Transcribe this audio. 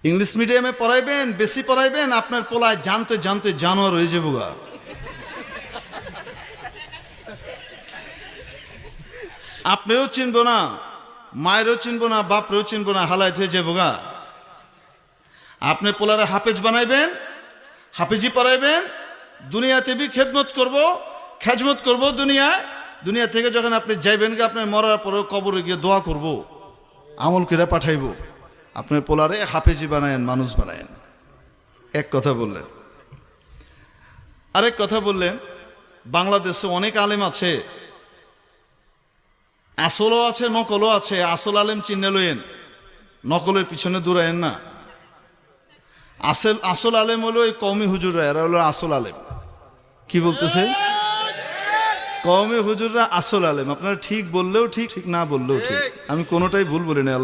English মিডিয়ামে পড়াইবেন, বেশি পড়াইবেন, আপনার পোলায় জানতে জানতে জানোয়ার হয়ে যাবো গা। আপনিও চিনবো না, মায়েরও চিনবো না, বাপরেও চিনবো না, হালায় হয়ে যাবো গা। আপনি পোলারে হাফেজ বানাইবেন, হাফেজি পড়াইবেন, দুনিয়াতে বি খেদমত করব, খেজমত করব দুনিয়ায়। দুনিয়া থেকে যখন আপনি যাইবেন গা, আপনার মরার পরেও কবরে গিয়ে দোয়া করব, আমল করে পাঠাইব। আপনার পোলারে হাফেজি বানায়েন, মানুষ বানায়েন। এক কথা বললেন। আরেক কথা বললেন, বাংলাদেশে অনেক আলেম আছে, আসলও আছে নকলও আছে। আসল আলেম চিনে লইয়েন, নকলের পিছনে দৌড়ায়েন না। আসল আলেম হলো এই কওমি হুজুররা, এরা হলো আসল আলেম। কি বলতেছে? কওমি হুজুররা আসল আলেম। আপনারা ঠিক বললেও ঠিক, ঠিক না বললেও ঠিক। আমি কোনোটাই ভুল বলি না।